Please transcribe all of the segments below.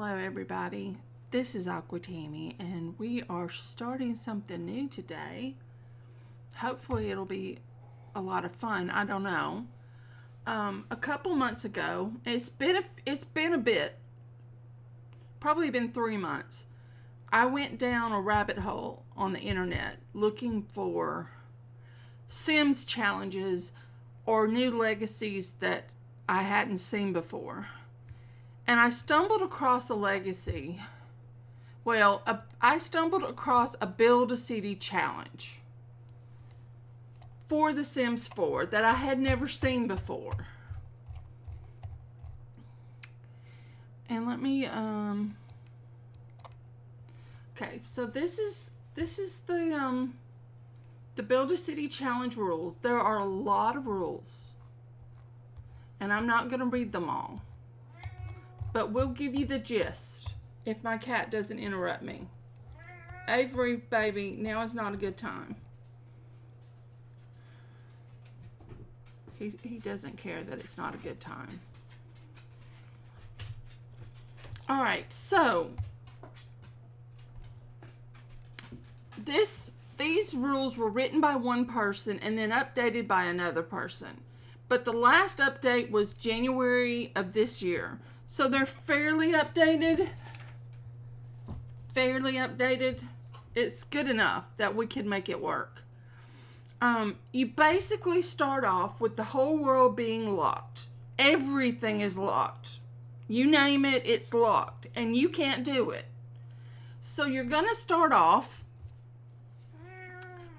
Hello everybody, this is Tammy, and we are starting something new today. Hopefully it'll be a lot of fun. I don't know. A couple months ago, it's been a bit, probably been 3 months. I went down a rabbit hole on the internet looking for Sims challenges or new legacies that I hadn't seen before. And I stumbled across a legacy. Well, I stumbled across a Build-A-City challenge for The Sims 4 that I had never seen before. And let me, okay, so this is the Build-A-City challenge rules. There are a lot of rules, and I'm not going to read them all. But we'll give you the gist if my cat doesn't interrupt me. Avery, baby, now is not a good time. He doesn't care that it's not a good time. All right, so these rules were written by one person and then updated by another person. But the last update was January of this year. So they're fairly updated. It's good enough that we can make it work. You basically start off with the whole world being locked. Everything is locked. You name it, it's locked. And you can't do it. So you're going to start off.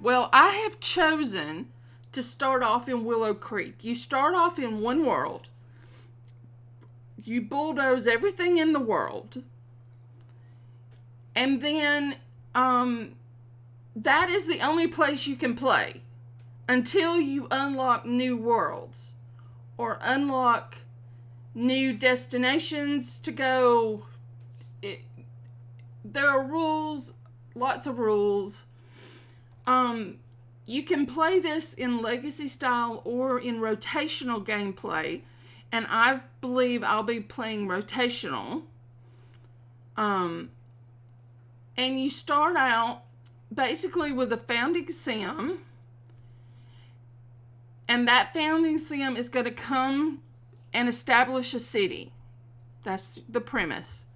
Well, I have chosen to start off in Willow Creek. You start off in one world. You bulldoze everything in the world. And then that is the only place you can play until you unlock new worlds or unlock new destinations to go. There are rules, lots of rules. You can play this in legacy style or in rotational gameplay. And I believe I'll be playing rotational. And you start out basically with a founding sim. And that founding sim is going to come and establish a city. That's the premise.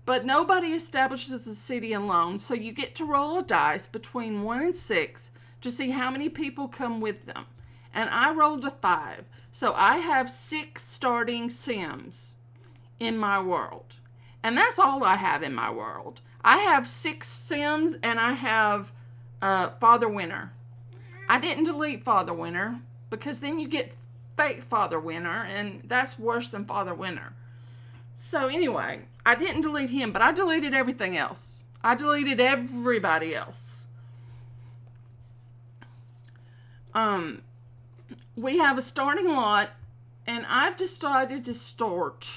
But nobody establishes a city alone. So you get to roll a dice between 1 and 6 to see how many people come with them. And I rolled a 5. So I have 6 starting Sims in my world. And that's all I have in my world. I have 6 Sims and I have Father Winter. I didn't delete Father Winter because then you get fake Father Winter and that's worse than Father Winter. So anyway, I didn't delete him, but I deleted everything else. I deleted everybody else. We have a starting lot, and I've decided to start.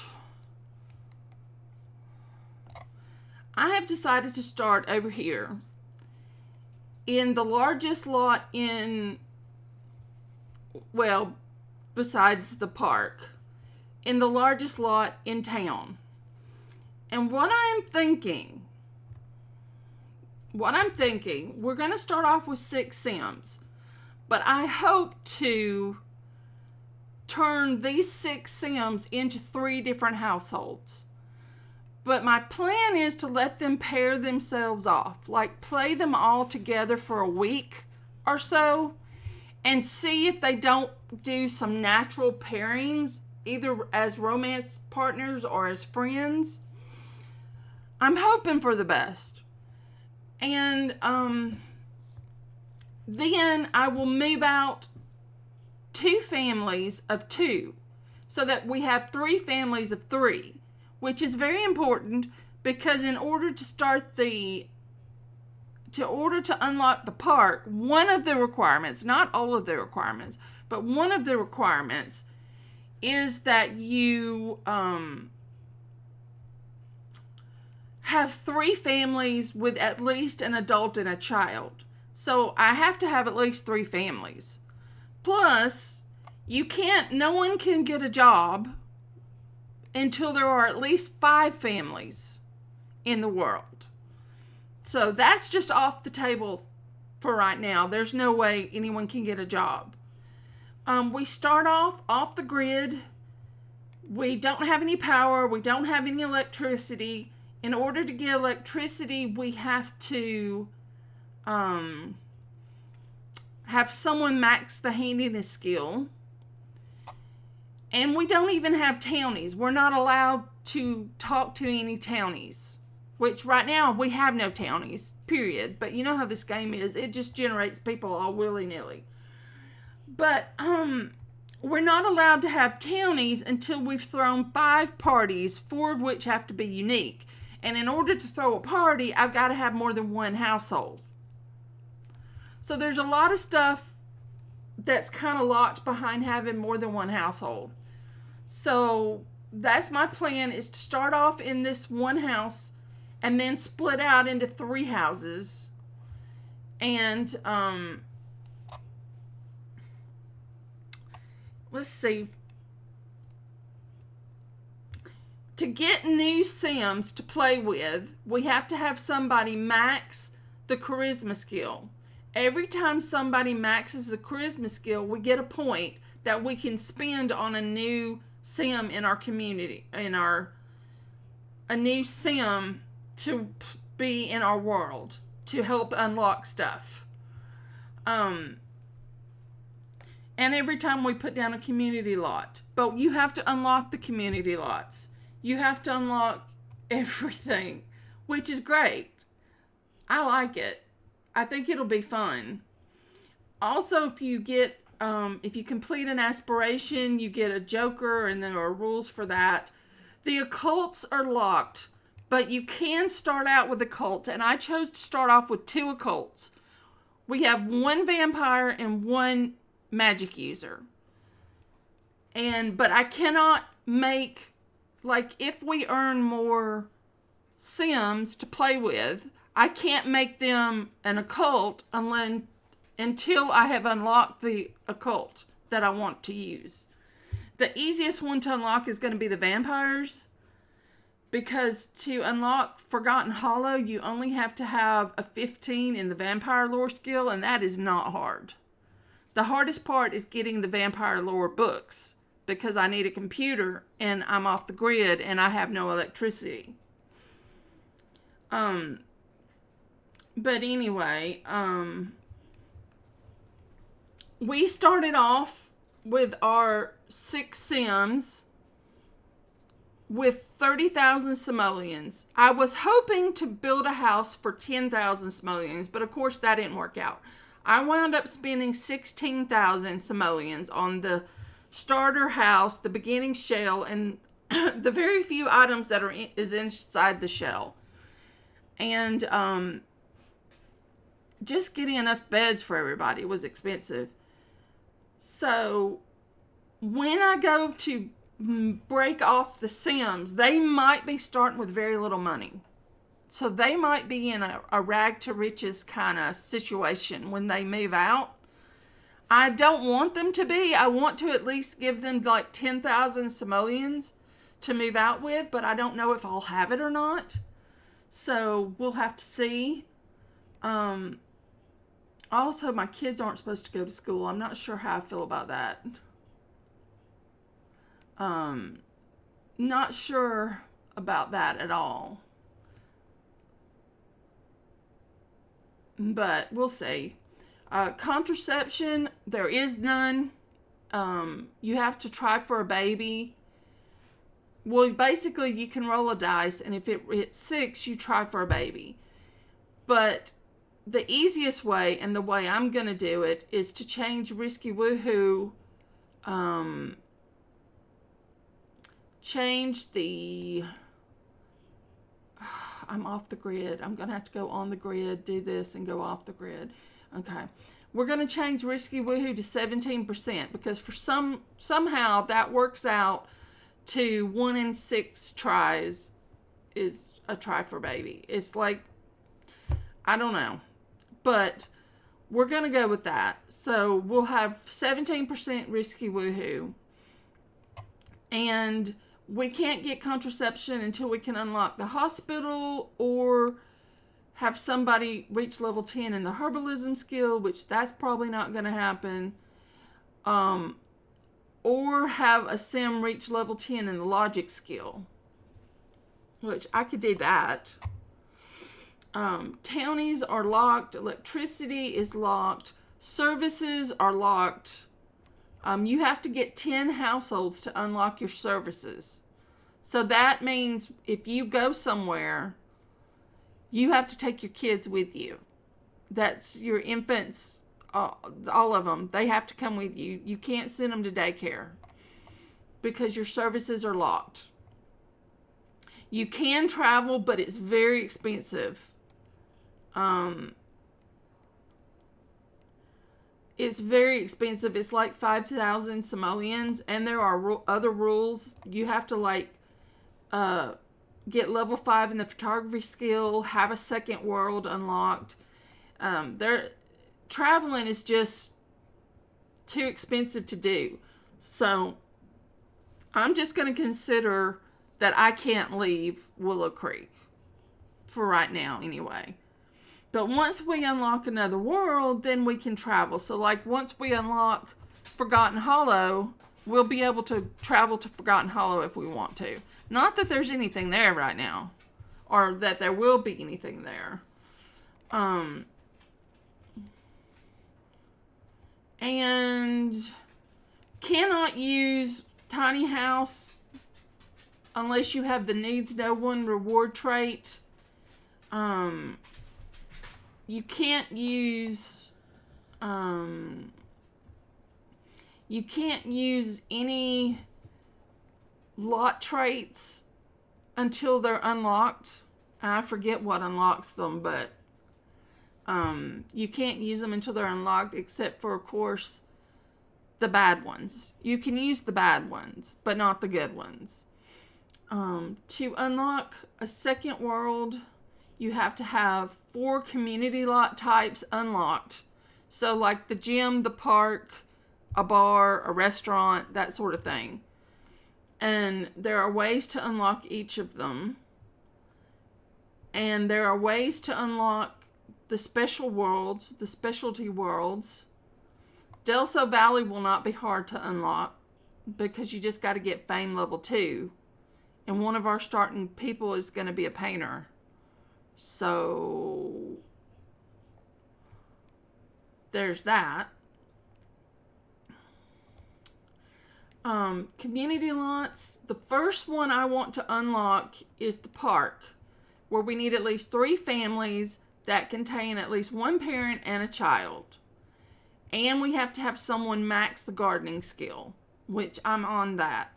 I have decided to start over here in the largest lot in, well, besides the park, in the largest lot in town. And what I'm thinking, we're going to start off with 6 Sims. But I hope to turn these 6 Sims into 3 different households. But my plan is to let them pair themselves off. Like play them all together for a week or so. And see if they don't do some natural pairings. Either as romance partners or as friends. I'm hoping for the best. And then I will move out 2 families of 2 so that we have 3 families of 3, which is very important because in order to unlock the park, one of the requirements, not all of the requirements, but one of the requirements is that you have 3 families with at least an adult and a child. So I have to have at least 3 families. Plus, no one can get a job until there are at least 5 families in the world. So that's just off the table for right now. There's no way anyone can get a job. We start off the grid. We don't have any power. We don't have any electricity. In order to get electricity, we have to have someone max the handiness skill. And we don't even have townies. We're not allowed to talk to any townies. Which right now we have no townies, period. But you know how this game is. It just generates people all willy-nilly. But we're not allowed to have townies until we've thrown 5 parties, 4 of which have to be unique. And in order to throw a party, I've got to have more than 1 household. So there's a lot of stuff that's kind of locked behind having more than 1 household. So that's my plan, is to start off in this 1 house and then split out into 3 houses. And let's see. To get new Sims to play with, we have to have somebody max the charisma skill. Every time somebody maxes the charisma skill, we get a point that we can spend on a new Sim in our community, a new Sim to be in our world, to help unlock stuff. And every time we put down a community lot. But you have to unlock the community lots. You have to unlock everything, which is great. I like it. I think it'll be fun. Also, if you complete an aspiration, you get a joker, and there are rules for that. The occults are locked, but you can start out with occults, and I chose to start off with 2 occults. We have 1 vampire and 1 magic user. But I cannot make, like, if we earn more Sims to play with, I can't make them an occult until I have unlocked the occult that I want to use. The easiest one to unlock is going to be the vampires, because to unlock Forgotten Hollow, you only have to have a 15 in the vampire lore skill, and that is not hard. The hardest part is getting the vampire lore books, because I need a computer, and I'm off the grid, and I have no electricity. But anyway, we started off with our 6 Sims with 30,000 simoleons. I was hoping to build a house for 10,000 simoleons, but of course that didn't work out. I wound up spending 16,000 simoleons on the starter house, the beginning shell, and the very few items that is inside the shell. And just getting enough beds for everybody was expensive. So when I go to break off the Sims, they might be starting with very little money. So they might be in a rag to riches kind of situation when they move out. I don't want them to be. I want to at least give them like 10,000 simoleons to move out with, but I don't know if I'll have it or not. So we'll have to see. Also, my kids aren't supposed to go to school. I'm not sure how I feel about that. Not sure about that at all. But we'll see. Contraception, there is none. You have to try for a baby. Well, basically, you can roll a dice, and if it hits 6, you try for a baby. But the easiest way, and the way I'm going to do it, is to change Risky Woohoo. Change the... I'm off the grid. I'm going to have to go on the grid, do this, and go off the grid. Okay. We're going to change Risky Woohoo to 17%, because for somehow that works out to 1 in 6 tries is a try for baby. It's like, I don't know. But we're going to go with that. So we'll have 17% Risky Woohoo. And we can't get contraception until we can unlock the hospital or have somebody reach level 10 in the herbalism skill, which that's probably not going to happen. Or have a sim reach level 10 in the logic skill, which I could do that. Townies are locked. Electricity is locked. Services are locked. You have to get 10 households to unlock your services. So that means if you go somewhere, you have to take your kids with you. That's your infants, all of them. They have to come with you. You can't send them to daycare because your services are locked. You can travel, but it's very expensive. It's very expensive. It's like 5,000 simoleons, and there are other rules. You have to get level 5 in the photography skill, have a second world unlocked. Traveling is just too expensive to do. So I'm just going to consider that I can't leave Willow Creek for right now anyway. But once we unlock another world, then we can travel. So like once we unlock Forgotten Hollow, we'll be able to travel to Forgotten Hollow if we want to. Not that there's anything there right now, or that there will be anything there. And cannot use tiny house unless you have the needs no one reward trait. You can't use any lot traits until they're unlocked. I forget what unlocks them, but you can't use them until they're unlocked, except for, of course, the bad ones. You can use the bad ones, but not the good ones. To unlock a second world, you have to have 4 community lot types unlocked. So like the gym, the park, a bar, a restaurant, that sort of thing. And there are ways to unlock each of them. And there are ways to unlock the special worlds, the specialty worlds. Delso Valley will not be hard to unlock because you just got to get fame level 2. And one of our starting people is going to be a painter. So there's that. Community lots. The first one I want to unlock is the park, where we need at least 3 families that contain at least 1 parent and a child. And we have to have someone max the gardening skill, which I'm on that.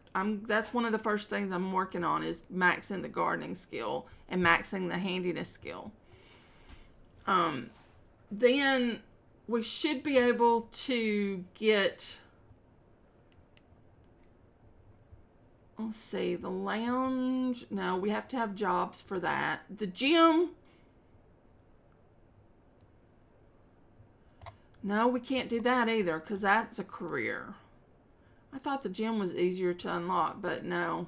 That's one of the first things I'm working on, is maxing the gardening skill and maxing the handiness skill. Then we should be able to get, let's see, the lounge. No, we have to have jobs for that. The gym. No, we can't do that either because that's a career. I thought the gym was easier to unlock, but no.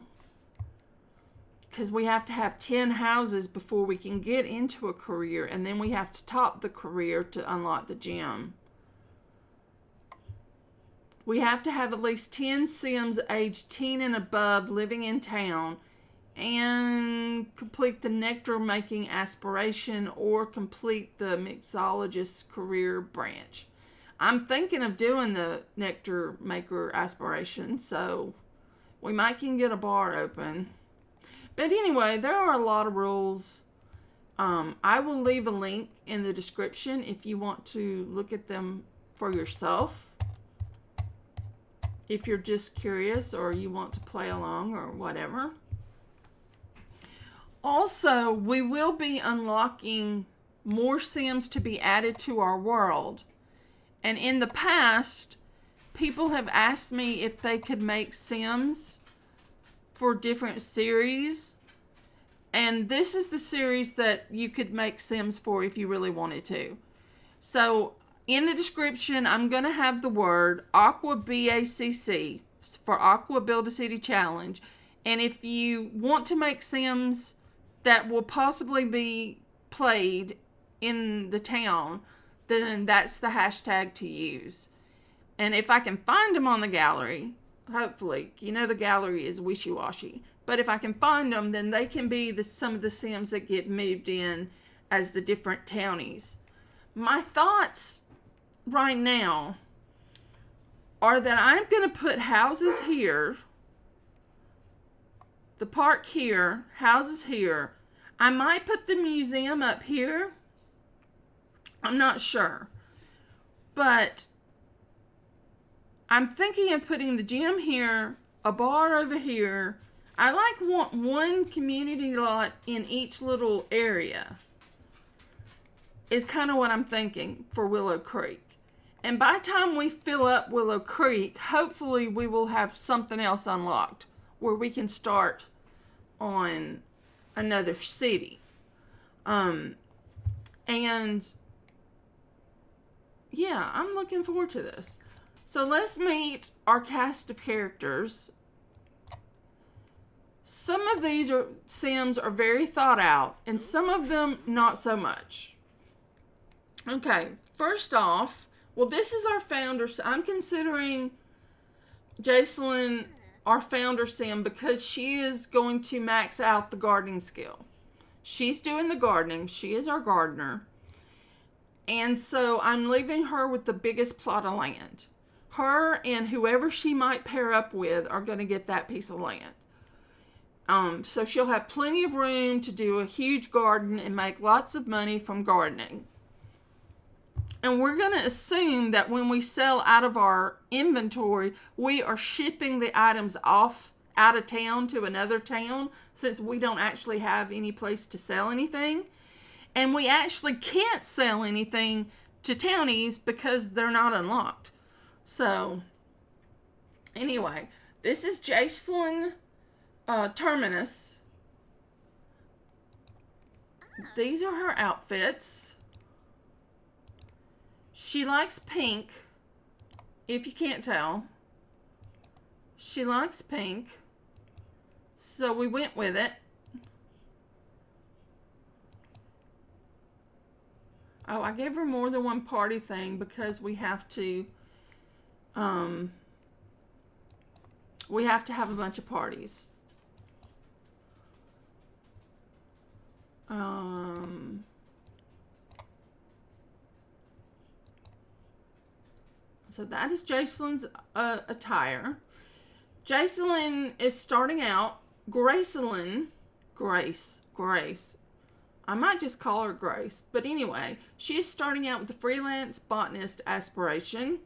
Because we have to have 10 houses before we can get into a career, and then we have to top the career to unlock the gym. We have to have at least 10 Sims aged 10 and above living in town and complete the nectar making aspiration or complete the mixologist career branch. I'm thinking of doing the nectar maker aspiration, so we might can get a bar open. But anyway, there are a lot of rules. I will leave a link in the description if you want to look at them for yourself. If you're just curious or you want to play along or whatever. Also, we will be unlocking more Sims to be added to our world. And in the past, people have asked me if they could make Sims for different series. And this is the series that you could make Sims for if you really wanted to. So in the description, I'm going to have the word AquaBACC for Aqua Build a City Challenge. And if you want to make Sims that will possibly be played in the town, then that's the hashtag to use. And if I can find them on the gallery, hopefully, the gallery is wishy-washy. But if I can find them, then they can be some of the Sims that get moved in as the different townies. My thoughts right now are that I'm going to put houses here, the park here, houses here. I might put the museum up here. I'm not sure. But I'm thinking of putting the gym here, a bar over here. I want one community lot in each little area. Is kind of what I'm thinking for Willow Creek. And by the time we fill up Willow Creek, hopefully we will have something else unlocked where we can start on another city. And yeah, I'm looking forward to this. So let's meet our cast of characters. Some of these Sims are very thought out, and some of them not so much. Okay, first off, well, this is our founder. So I'm considering Jacelyn our founder Sim because she is going to max out the gardening skill. She's doing the gardening. She is our gardener. And so I'm leaving her with the biggest plot of land. Her and whoever she might pair up with are going to get that piece of land. So she'll have plenty of room to do a huge garden and make lots of money from gardening. And we're going to assume that when we sell out of our inventory, we are shipping the items off out of town to another town, since we don't actually have any place to sell anything. And we actually can't sell anything to townies because they're not unlocked. So, anyway, this is Jacelyn Terminus. These are her outfits. She likes pink, if you can't tell. She likes pink, so we went with it. Oh, I gave her more than one party thing because we have to have a bunch of parties. So that is Jacelyn's attire. Jacelyn is starting out. Grace. I might just call her Grace. But anyway, she is starting out with the freelance botanist aspiration.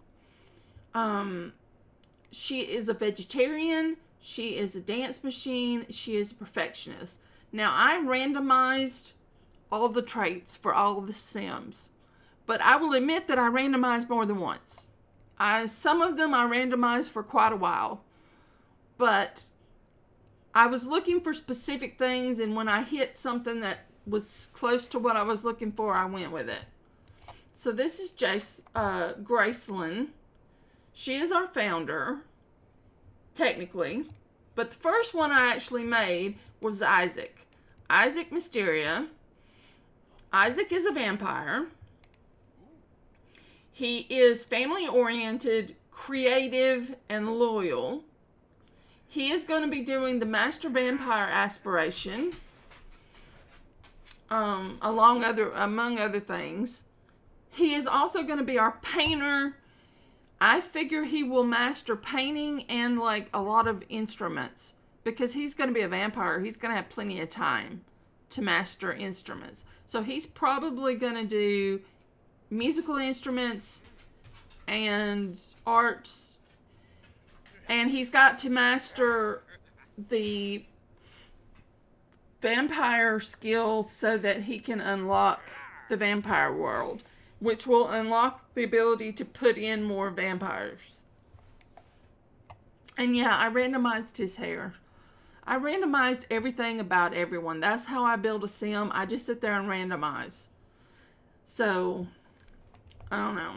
She is a vegetarian. She is a dance machine. She is a perfectionist. Now, I randomized all the traits for all of the Sims. But I will admit that I randomized more than once. Some of them I randomized for quite a while. But I was looking for specific things, and when I hit something that was close to what I was looking for, I went with it. So this is Gracelyn. She is our founder, technically. But the first one I actually made was Isaac. Isaac Mysteria. Isaac is a vampire. He is family-oriented, creative, and loyal. He is going to be doing the Master Vampire aspiration, among other things. He is also going to be our painter. I figure he will master painting and like a lot of instruments because he's going to be a vampire. He's going to have plenty of time to master instruments. So he's probably going to do musical instruments and arts, and he's got to master the vampire skill so that he can unlock the vampire world, which will unlock the ability to put in more vampires. And yeah, I randomized his hair. I randomized everything about everyone. That's how I build a sim. I just sit there and randomize. So, I don't know.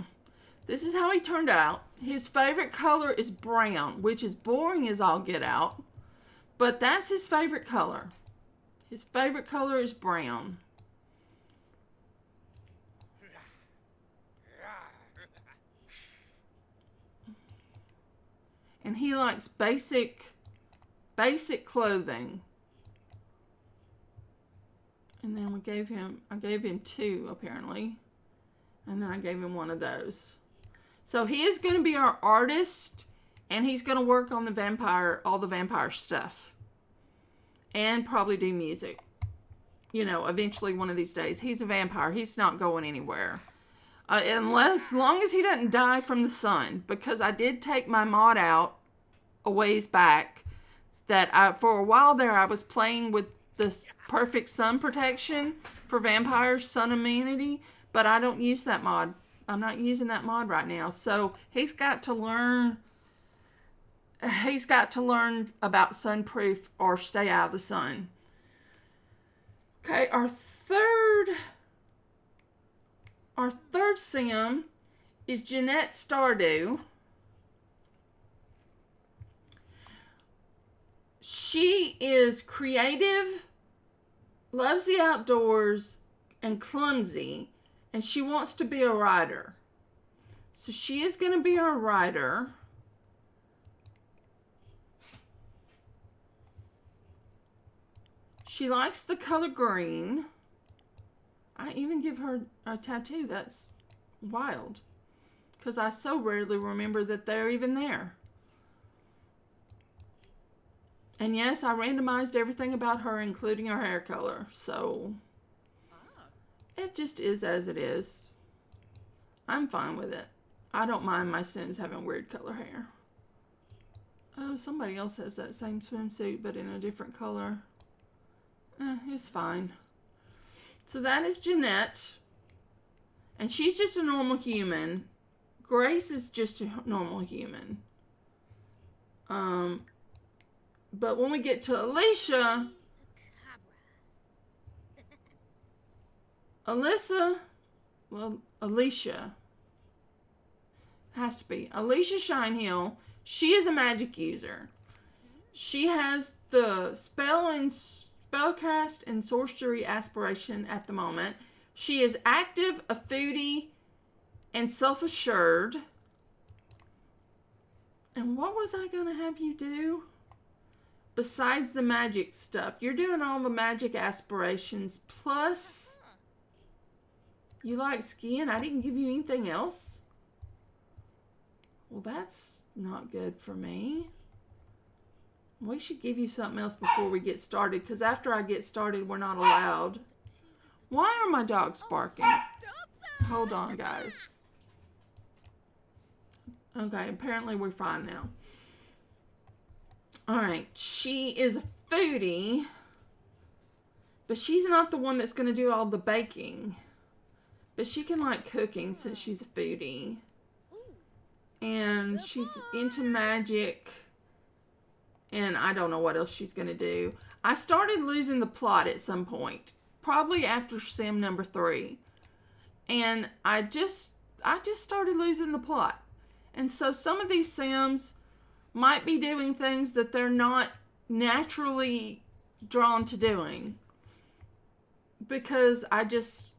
This is how he turned out. His favorite color is brown, which is boring as all get out. But that's his favorite color. His favorite color is brown. And he likes basic clothing. And then I gave him 2 apparently. And then I gave him 1 of those. So he is going to be our artist, and he's going to work on all the vampire stuff. And probably do music. You know, eventually one of these days. He's a vampire. He's not going anywhere. As long as he doesn't die from the sun. Because I did take my mod out a ways back. That for a while there I was playing with this perfect sun protection for vampires, sun immunity. But I don't use that mod. I'm not using that mod right now. So he's got to learn about sunproof or stay out of the sun. Okay, our third sim is Jeanette Stardew. She is creative, loves the outdoors, and clumsy, and she wants to be a writer. So she is going to be our writer. She likes the color green. I even give her a tattoo. That's wild. Because I so rarely remember that they're even there. And yes, I randomized everything about her, including her hair color. So, it just is as it is. I'm fine with it. I don't mind my Sims having weird color hair. Oh, somebody else has that same swimsuit, but in a different color. It's fine. So that is Jeanette. And she's just a normal human. Grace is just a normal human. But when we get to Alicia, Alicia has to be. Alicia Shinehill, she is a magic user. She has the spellcast and sorcery aspiration at the moment. She is active, a foodie, and self-assured. And what was I going to have you do? Besides the magic stuff. You're doing all the magic aspirations. Plus, you like skiing. I didn't give you anything else. Well, that's not good for me. We should give you something else before we get started. Because after I get started, we're not allowed. Why are my dogs barking? Hold on, guys. Okay, apparently we're fine now. Alright, she is a foodie. But she's not the one that's going to do all the baking. But she can like cooking since she's a foodie. And she's into magic. And I don't know what else she's going to do. I started losing the plot at some point. Probably after sim number 3. And I just started losing the plot. And so some of these sims might be doing things that they're not naturally drawn to doing. Because I just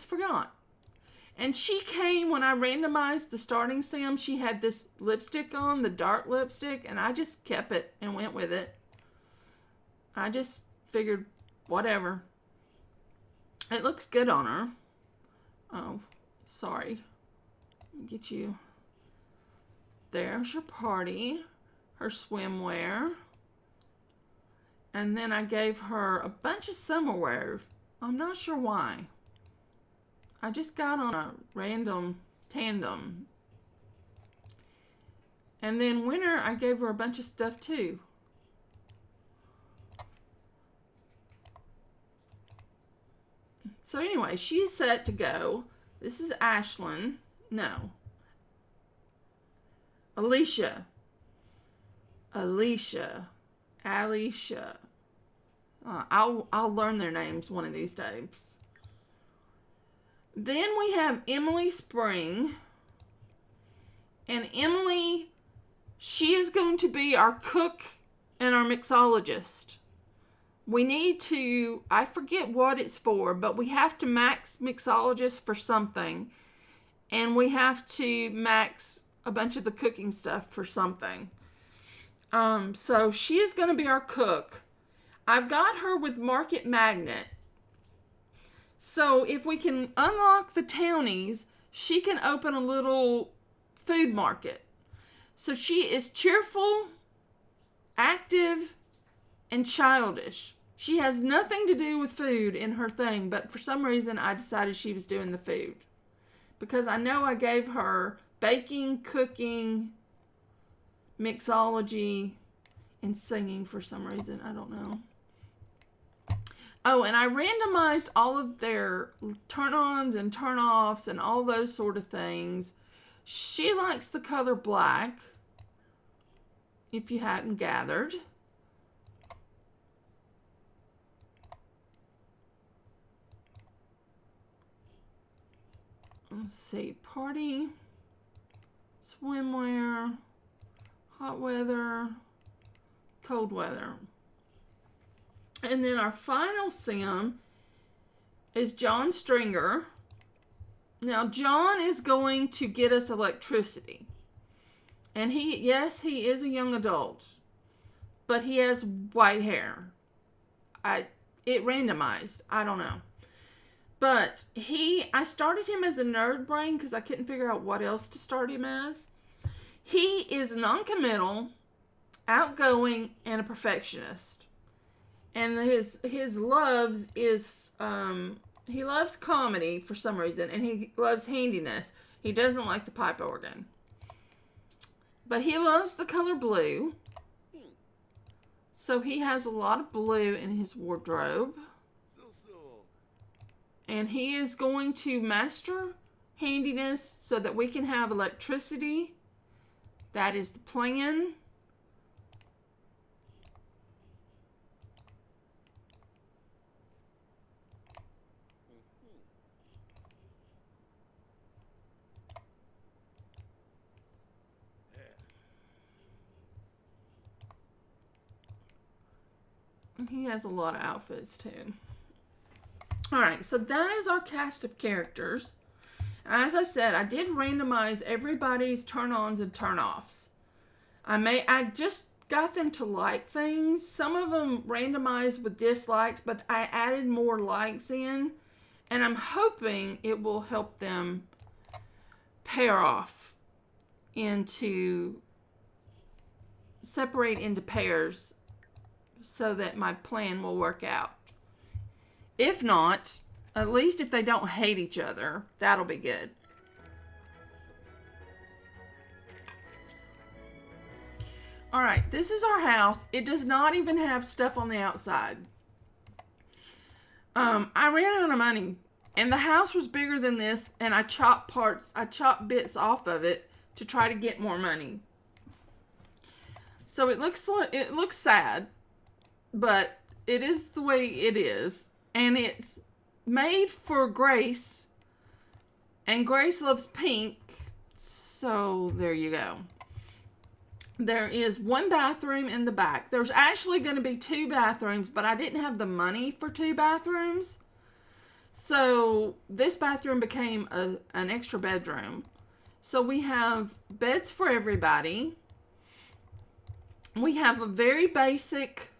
forgot. And she came when I randomized the starting sim. She had this lipstick on, the dark lipstick, and I just kept it and went with it. I just figured, whatever. It looks good on her. Oh, sorry. Let me get you. There's your party. Her swimwear. And then I gave her a bunch of summerwear. I'm not sure why. I just got on a random tandem. And then winter, I gave her a bunch of stuff too. So anyway, she's set to go. This is Ashlyn. No. Alicia. Alicia. I'll learn their names one of these days. Then we have Emily Spring. And Emily She is going to be our cook and our mixologist. We need to, I forget what it's for, but we have to max mixologist for something. And we have to max a bunch of the cooking stuff for something. So she is going to be our cook. I've got her with Market Magnet. So if we can unlock the townies, she can open a little food market. So she is cheerful, active, and childish. She has nothing to do with food in her thing, but for some reason I decided she was doing the food. Because I know I gave her baking, cooking, mixology, and singing for some reason. I don't know. Oh, and I randomized all of their turn-ons and turn-offs and all those sort of things. She likes the color black, if you hadn't gathered. Let's see, party, swimwear, hot weather, cold weather. And then our final sim is John Stringer. Now, John is going to get us electricity. And yes, he is a young adult. But he has white hair. It randomized. I don't know. But I started him as a nerd brain because I couldn't figure out what else to start him as. He is non-committal, outgoing, and a perfectionist. And his loves is, he loves comedy for some reason, and he loves handiness. He doesn't like the pipe organ. But he loves the color blue. So he has a lot of blue in his wardrobe. And he is going to master handiness so that we can have electricity. That is the plan. He has a lot of outfits too. Alright, so that is our cast of characters. As I said, I did randomize everybody's turn-ons and turn-offs. I just got them to like things. Some of them randomized with dislikes, but I added more likes in. And I'm hoping it will help them pair off separate into pairs so that my plan will work out. If not, at least if they don't hate each other, that'll be good. Alright, this is our house. It does not even have stuff on the outside. I ran out of money, and the house was bigger than this, and I chopped bits off of it to try to get more money. So it looks sad, but it is the way it is. And it's made for Grace. And Grace loves pink. So there you go. There is one bathroom in the back. There's actually going to be 2 bathrooms, but I didn't have the money for 2 bathrooms. So this bathroom became an extra bedroom. So we have beds for everybody. We have a very basic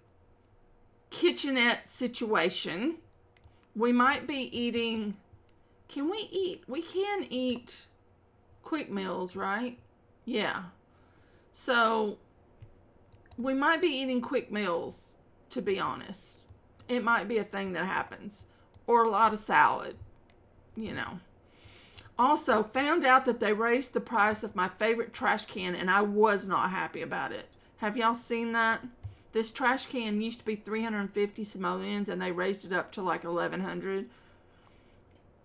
kitchenette situation. We might be eating, we can eat quick meals, right? Yeah. So we might be eating quick meals, to be honest. It might be a thing that happens. Or a lot of salad, you know. Also, found out that they raised the price of my favorite trash can, and I was not happy about it. Have y'all seen that? This trash can used to be 350 simoleons, and they raised it up to like 1,100.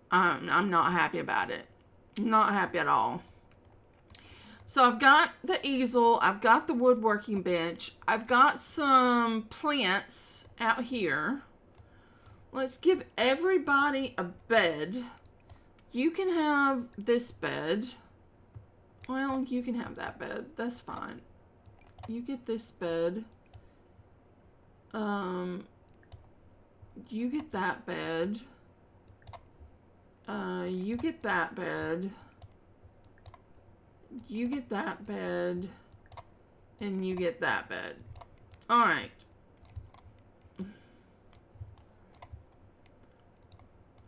I'm not happy about it. Not happy at all. So I've got the easel. I've got the woodworking bench. I've got some plants out here. Let's give everybody a bed. You can have this bed. Well, you can have that bed. That's fine. You get this bed. You get that bed. You get that bed. You get that bed. And you get that bed. Alright.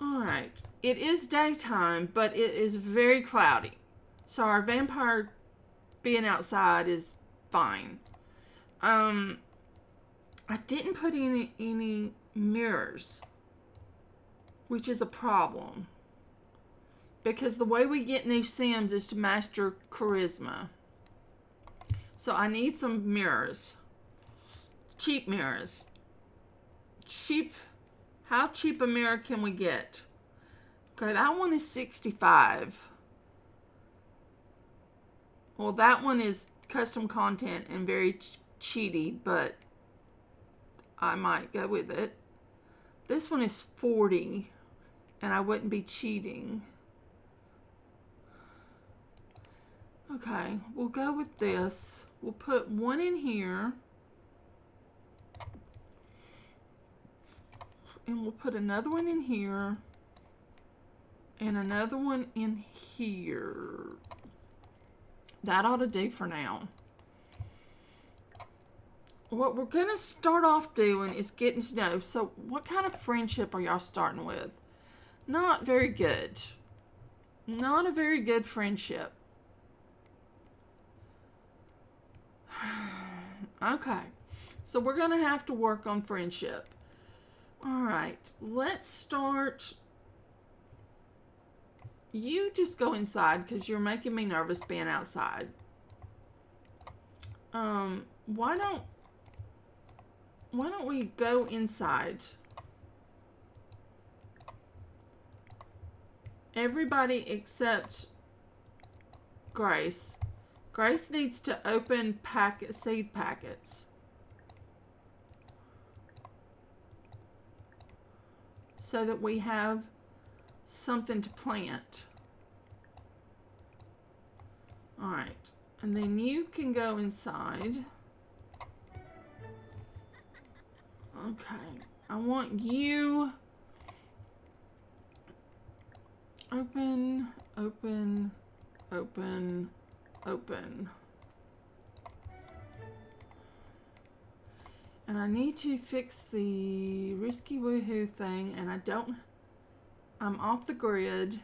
Alright. It is daytime, but it is very cloudy. So our vampire being outside is fine. I didn't put any mirrors, which is a problem. Because the way we get new Sims is to master charisma. So I need some mirrors. Cheap mirrors. Cheap. How cheap a mirror can we get? Okay, that one is 65. Well, that one is custom content and very cheaty, but I might go with it. This one is 40, and I wouldn't be cheating. Okay, we'll go with this. We'll put one in here. And we'll put another one in here. And another one in here. That ought to do for now. What we're going to start off doing is getting to know. So what kind of friendship are y'all starting with? Not very good. Not a very good friendship. Okay. So we're going to have to work on friendship. Alright. Let's start. You just go inside because you're making me nervous being outside. Why don't we go inside? Everybody except Grace. Grace needs to open seed packets. So that we have something to plant. Alright. And then you can go inside. Okay. I want you open, open, open, open. And I need to fix the risky woohoo thing, and I'm off the grid,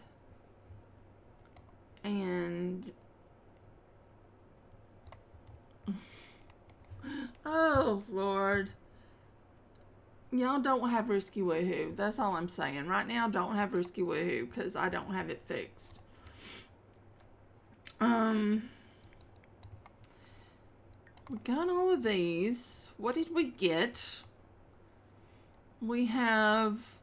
and oh Lord, y'all don't have risky woohoo. That's all I'm saying. Right now, don't have risky woohoo because I don't have it fixed. We got all of these. What did we get? We have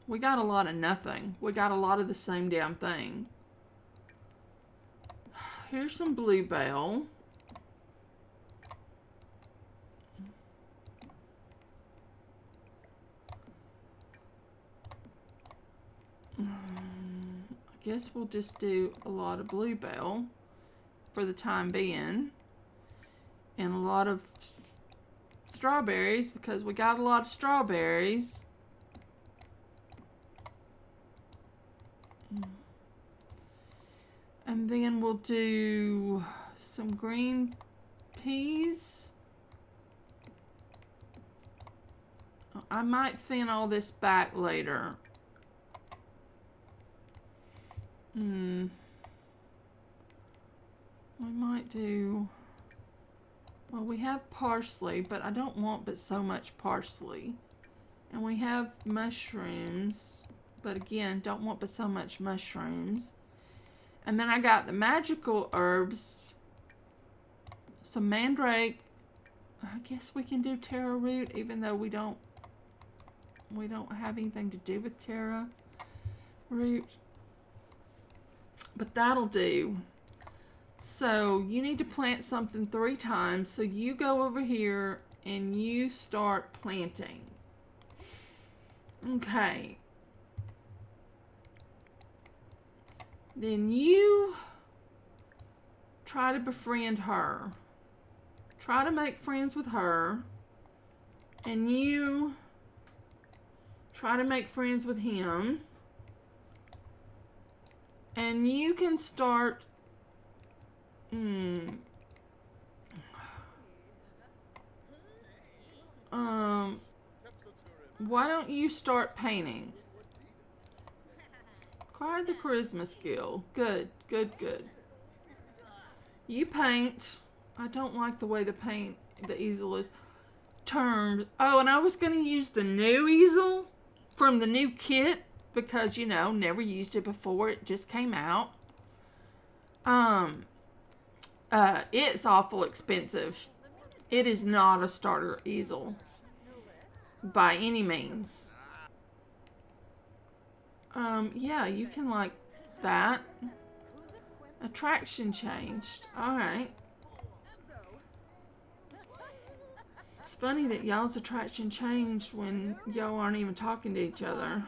we got a lot of nothing. We got a lot of the same damn thing. Here's some bluebell. I guess we'll just do a lot of bluebell for the time being. And a lot of strawberries because we got a lot of strawberries. And then we'll do some green peas. I might thin all this back later. We might do, well, we have parsley, but I don't want but so much parsley. And we have mushrooms, but again, don't want but so much mushrooms. And then I got the magical herbs, some mandrake. I guess we can do taro root, even though we don't have anything to do with taro root. But that'll do. So you need to plant something 3 times. So you go over here and you start planting. Okay. Then you try to befriend her. Try to make friends with her. And you try to make friends with him. And you can start... why don't you start painting? Acquire the charisma skill. Good, good, good. You paint. I don't like the way the easel is turned. Oh, and I was going to use the new easel from the new kit because, you know, never used it before. It just came out. It's awful expensive. It is not a starter easel by any means. Yeah, you can like that. Attraction changed. Alright. It's funny that y'all's attraction changed when y'all aren't even talking to each other.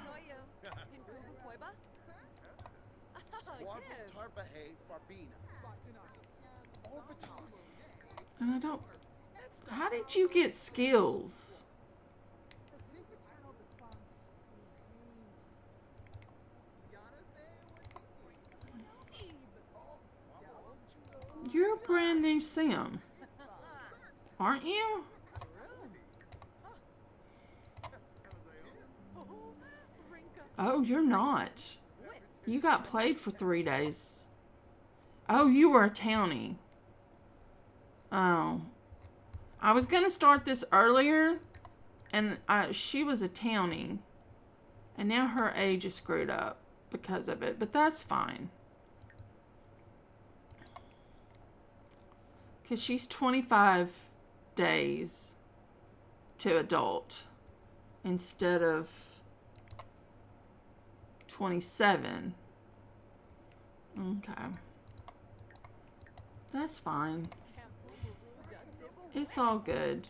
And I don't... How did you get skills? You're a brand new sim, aren't you? Oh, you're not. You got played for 3 days. Oh, you were a townie. Oh. I was going to start this earlier, and she was a townie. And now her age is screwed up because of it, but that's fine. Because she's 25 days to adult instead of 27. Okay. That's fine. It's all good.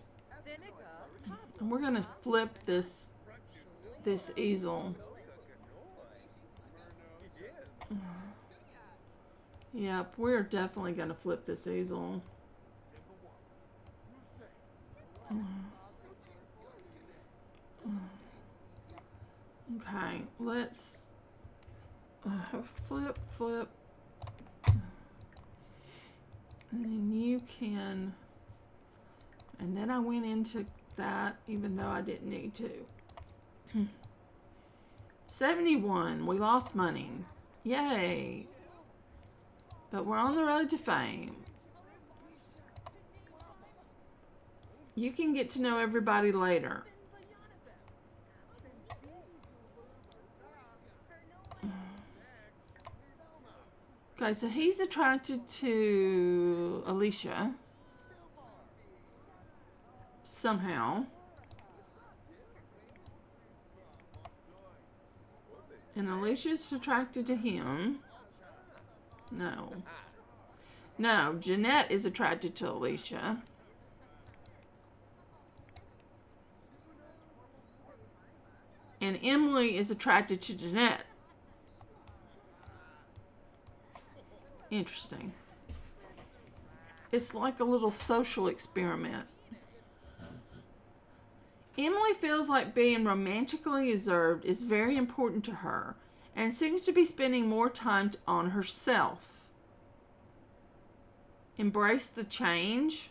And we're going to flip this easel. Yep, we're definitely going to flip this easel. Okay, let's flip. And then you can... And then I went into that, even though I didn't need to. 71. We lost money. Yay. But we're on the road to fame. You can get to know everybody later. Okay, so he's attracted to Alicia. Somehow. And Alicia's attracted to him. No. No, Jeanette is attracted to Alicia. And Emily is attracted to Jeanette. Interesting. It's like a little social experiment. Emily feels like being romantically observed is very important to her and seems to be spending more time on herself. Embrace the change?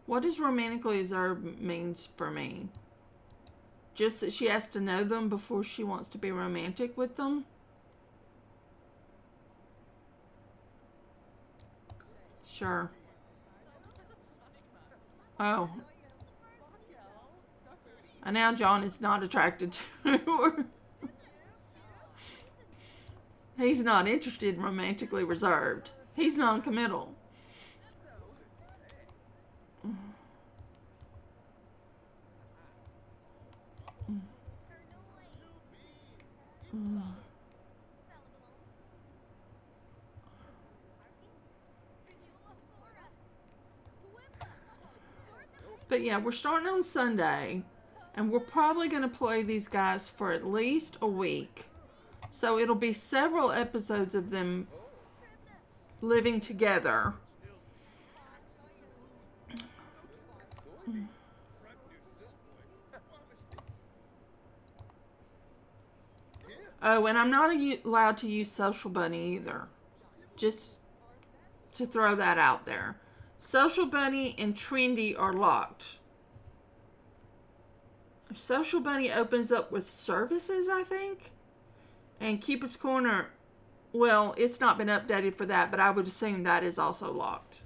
What does romantically observed means for me? Just that she has to know them before she wants to be romantic with them? Sure. Oh. And now John is not attracted to her. He's not interested in romantically reserved. He's non-committal. But yeah, we're starting on Sunday, and we're probably going to play these guys for at least a week. So it'll be several episodes of them living together. Oh, and I'm not allowed to use Social Bunny either. Just to throw that out there. Social Bunny and Trendy are locked. Social Bunny opens up with services, I think. And Cupid's Corner, well, it's not been updated for that, but I would assume that is also locked.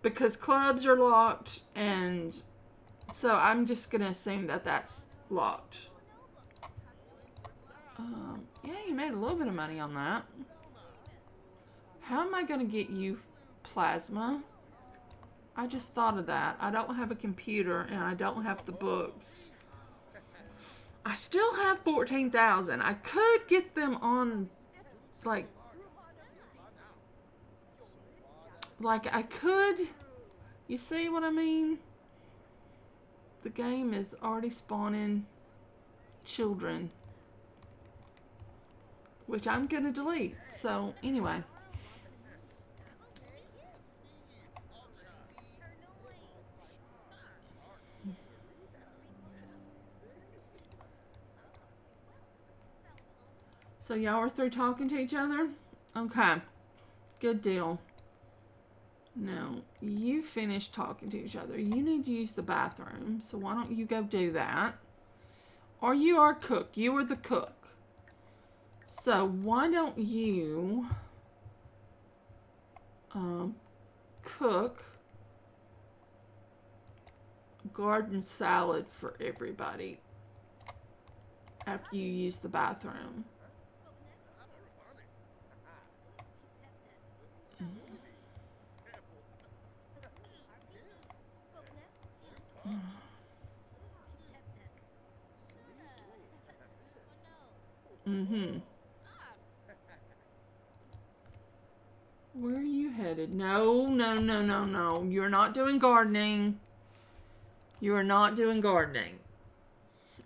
Because clubs are locked, and so I'm just going to assume that that's locked. Yeah, you made a little bit of money on that. How am I going to get you plasma? I just thought of that. I don't have a computer, and I don't have the books. I still have 14,000. I could get them on, like I could. You see what I mean? The game is already spawning children, which I'm going to delete. So, anyway. So, y'all are through talking to each other? Okay. Good deal. Now, you finished talking to each other. You need to use the bathroom. So, why don't you go do that? Or you are cook. You are the cook. So, why don't you cook garden salad for everybody after you use the bathroom? Mm-hmm. Where are you headed? No, no, no, no, no. You're not doing gardening. You are not doing gardening.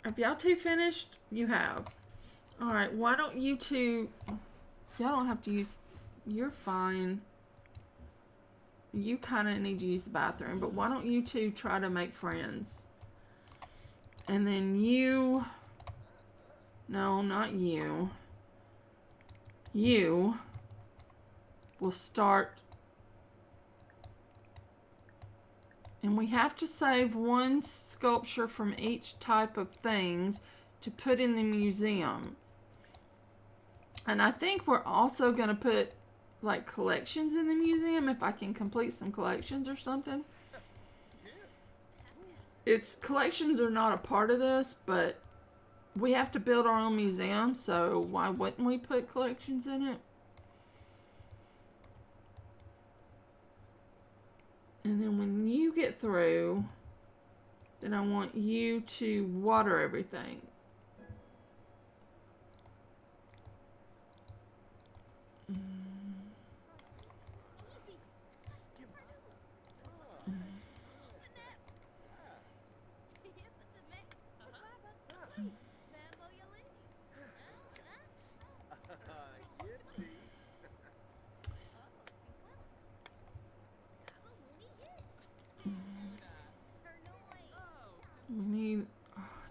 Have y'all two finished? You have. Alright, why don't you two... Y'all don't have to use... You're fine. You kind of need to use the bathroom, but why don't you two try to make friends? And then you... No, not you. You will start... And we have to save one sculpture from each type of things to put in the museum. And I think we're also going to put like collections in the museum if I can complete some collections or something. Its collections are not a part of this, but we have to build our own museum, so why wouldn't we put collections in it? And then when you get through, then I want you to water everything.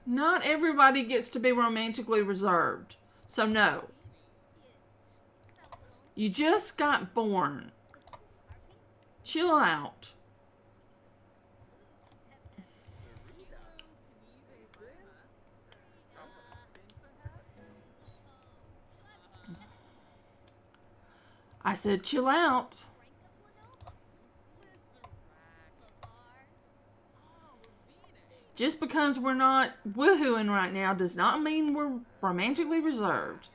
Not everybody gets to be romantically reserved. So no. You just got born. Chill out. I said chill out. Just because we're not woohooing right now does not mean we're romantically reserved.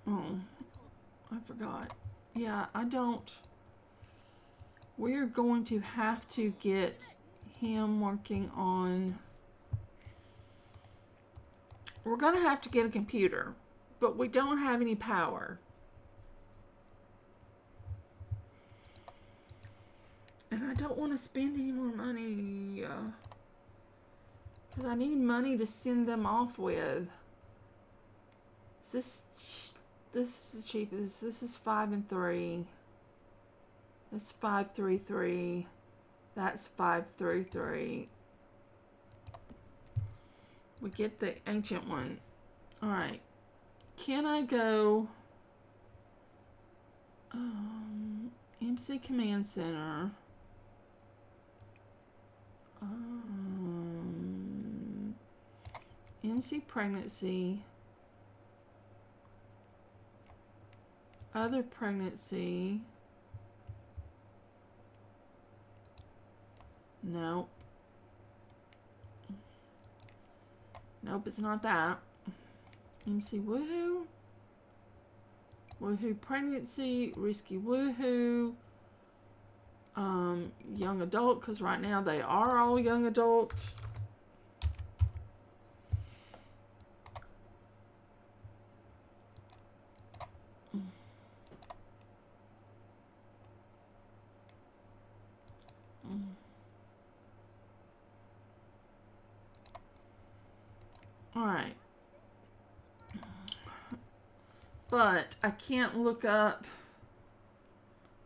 Oh, I forgot. Yeah, I don't. We're going to have to get him working on... We're going to have to get a computer, but we don't have any power. And I don't want to spend any more money. Because I need money to send them off with. This is cheap. This is 5 and 3. That's 5, 3, 3. That's 5, 3, 3. We get the ancient one. All right. Can I go MC Command Center? MC Pregnancy. Other pregnancy. No. Nope, it's not that. MC Woohoo. Woohoo Pregnancy. Risky Woohoo. Young adult, because right now they are all young adult. All right. But I can't look up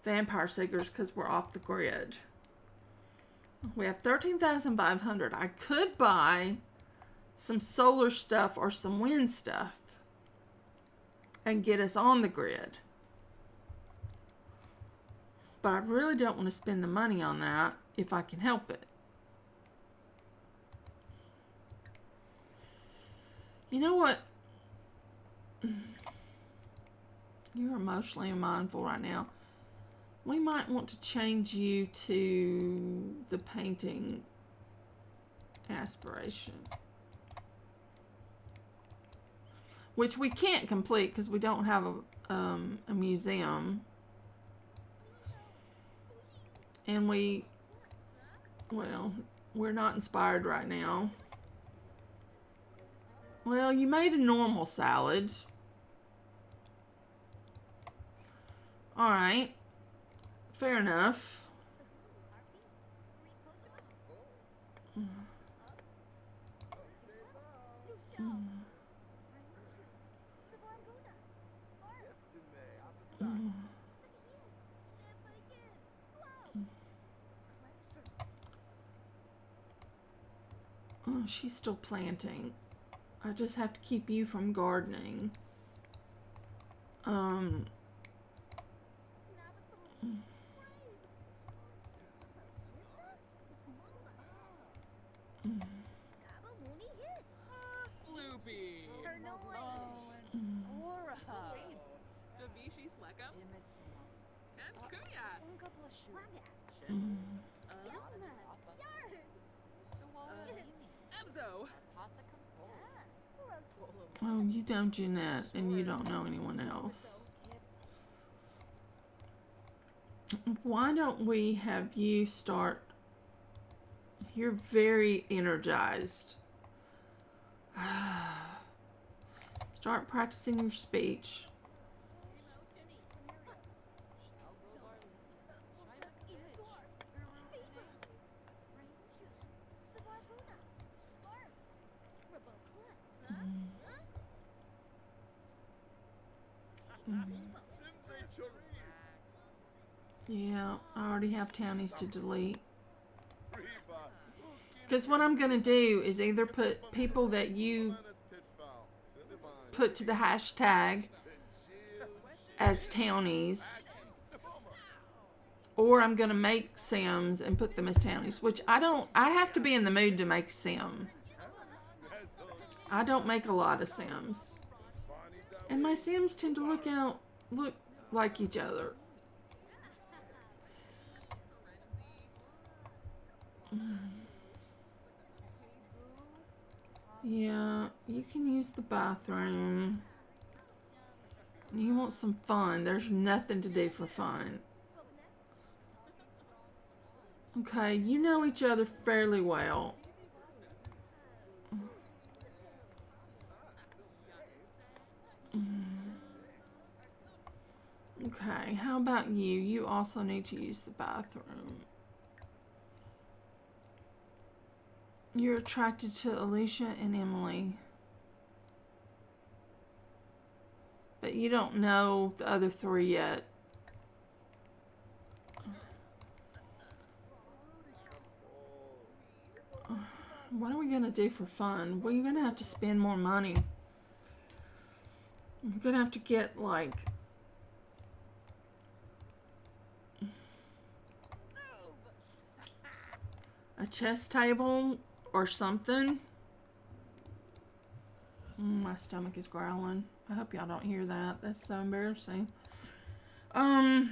Vampire Seekers because we're off the grid. We have 13,500. I could buy some solar stuff or some wind stuff and get us on the grid. But I really don't want to spend the money on that if I can help it. You know what? You're emotionally mindful right now. We might want to change you to the painting aspiration. Which we can't complete because we don't have a museum. And well, we're not inspired right now. Well, you made a normal salad. All right. Fair enough. Oh, she's still planting. I just have to keep you from gardening. Oh, you don't, Jeanette, and you don't know anyone else. Why don't we have you start? You're very energized. Start practicing your speech. Yeah, I already have townies to delete. Because what I'm going to do is either put people that you put to the hashtag as townies, or I'm going to make Sims and put them as townies, which I have to be in the mood to make Sim. I don't make a lot of Sims. And my Sims tend to look like each other. Yeah, you can use the bathroom. You want some fun. There's nothing to do for fun. Okay, you know each other fairly well. Okay, how about you? You also need to use the bathroom. You're attracted to Alicia and Emily. But you don't know the other three yet. What are we going to do for fun? Well, you're going to have to spend more money. You're going to have to get, like, a chess table or something. My stomach is growling. I hope y'all don't hear that. That's so embarrassing. I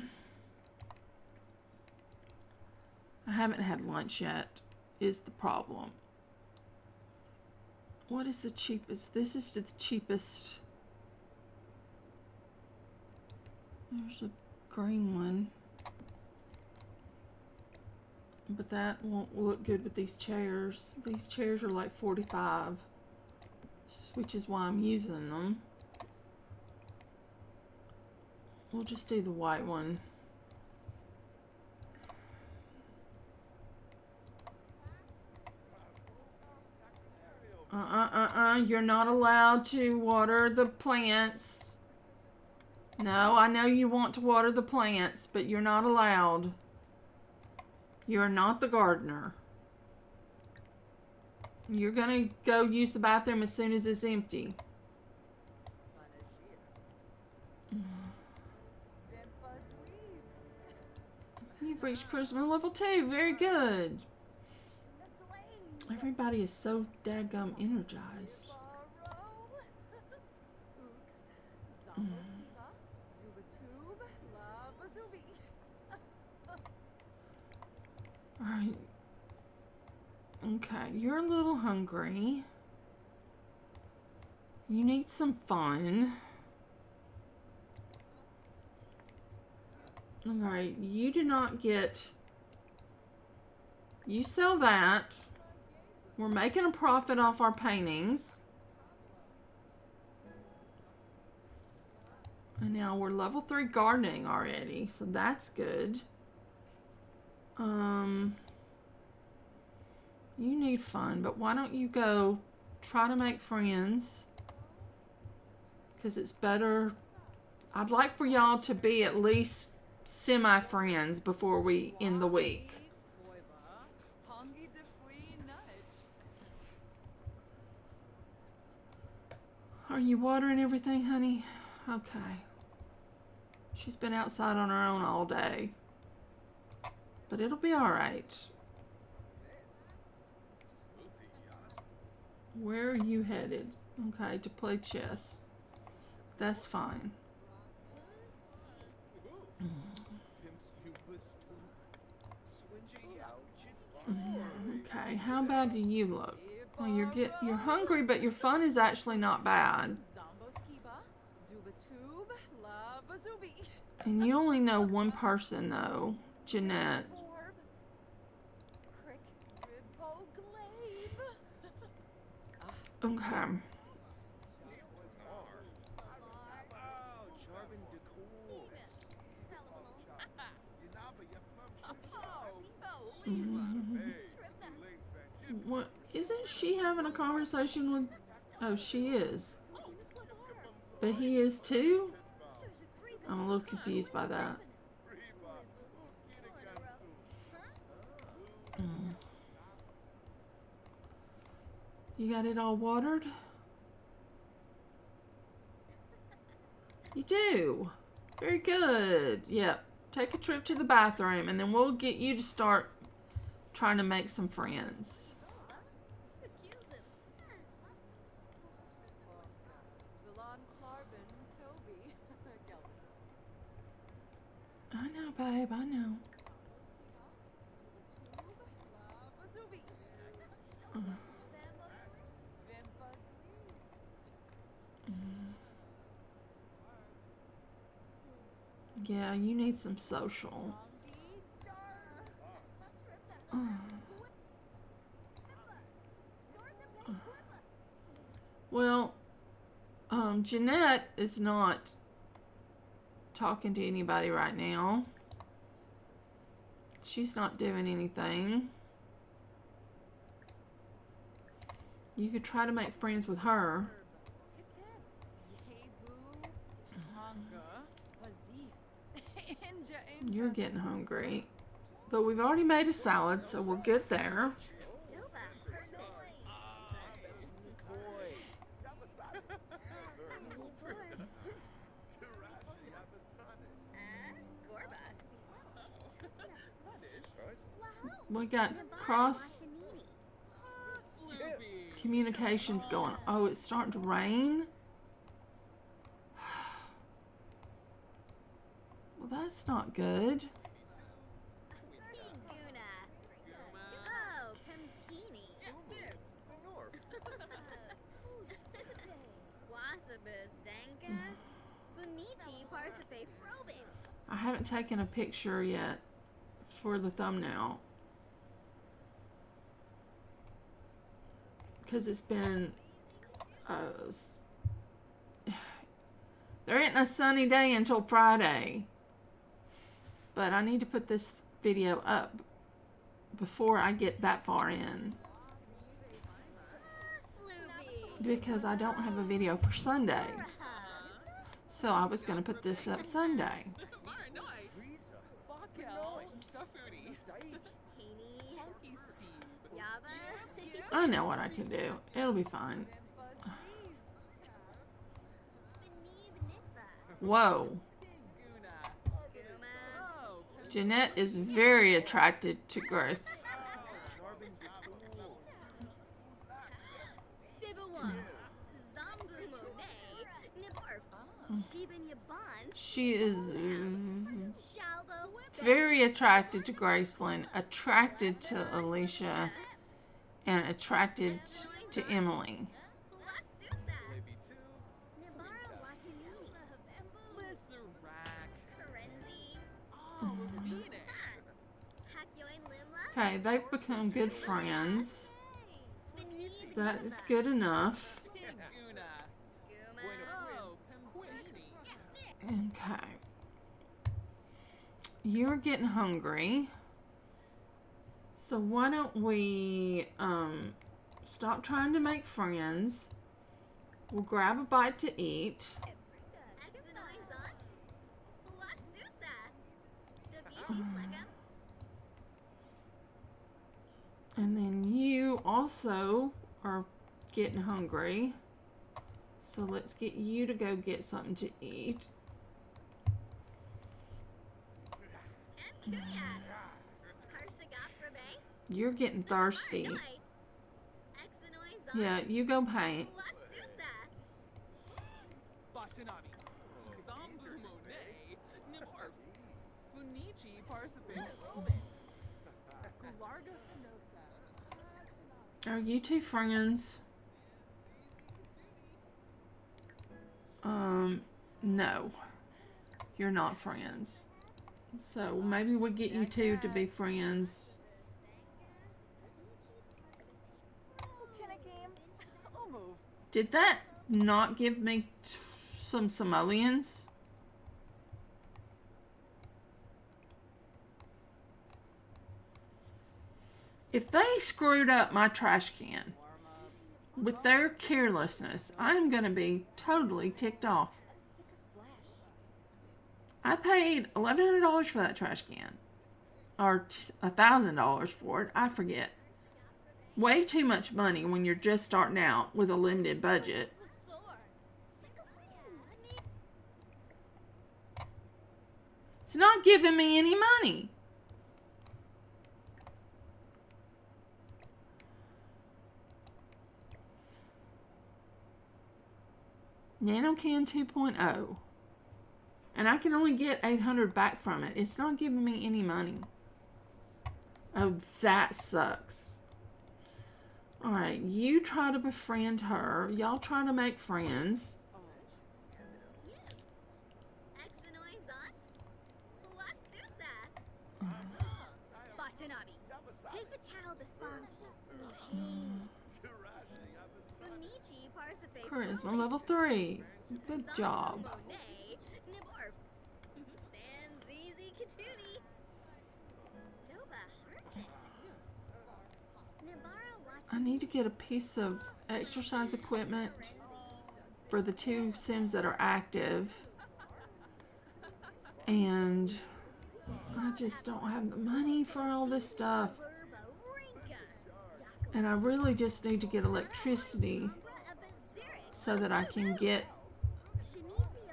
haven't had lunch yet, is the problem. What is the cheapest? This is the cheapest. There's a green one. But that won't look good with these chairs. These chairs are like $45, which is why I'm using them. We'll just do the white one. You're not allowed to water the plants. No, I know you want to water the plants, but you're not allowed. You're not the gardener. You're gonna go use the bathroom as soon as it's empty. You've reached charisma level 2. Very good. Everybody is so daggum energized. Alright. Okay, you're a little hungry. You need some fun. Alright, you do not get... You sell that. We're making a profit off our paintings. And now we're level 3 gardening already, so that's good. You need fun, but why don't you go try to make friends? Because it's better. I'd like for y'all to be at least semi-friends before we end the week. Are you watering everything, honey? Okay. She's been outside on her own all day. But it'll be alright. Where are you headed? Okay, to play chess. That's fine. Okay, how bad do you look? Well, you're hungry, but your fun is actually not bad. And you only know one person, though. Jeanette. Okay. What? Isn't she having a conversation with... Oh, she is. But he is too? I'm a little confused by that. You got it all watered? You do. Very good. Yep. Take a trip to the bathroom and then we'll get you to start trying to make some friends. I know, babe. I know. Yeah, you need some social. Well, Jeanette is not talking to anybody right now. She's not doing anything. You could try to make friends with her. You're getting hungry. But we've already made a salad, so we're good there. We got cross communications going. Oh, it's starting to rain. Well, that's not good. I haven't taken a picture yet for the thumbnail because it's been there ain't a sunny day until Friday, but I need to put this video up before I get that far in because I don't have a video for Sunday, so I was going to put this up Sunday. I know what I can do. It'll be fine. Whoa. Jeanette is very attracted to Grace. She is very attracted to Graceland, attracted to Alicia, and attracted to Emily. Okay, they've become good friends. That is good enough. Okay. You're getting hungry. So why don't we stop trying to make friends. We'll grab a bite to eat. And then you also are getting hungry. So let's get you to go get something to eat. You're getting thirsty. Yeah, you go paint. Are you two friends? No. You're not friends. So maybe we'll get you two to be friends. Did that not give me some simoleons? If they screwed up my trash can with their carelessness, I'm going to be totally ticked off. I paid $1,100 for that trash can. Or $1,000 for it. I forget. Way too much money when you're just starting out with a limited budget. It's not giving me any money. NanoCan 2.0. And I can only get $800 back from it. It's not giving me any money. Oh, that sucks. Alright, you try to befriend her. Y'all try to make friends. Charisma level 3. Good job. I need to get a piece of exercise equipment for the 2 Sims that are active. And I just don't have the money for all this stuff. And I really just need to get electricity so that I can get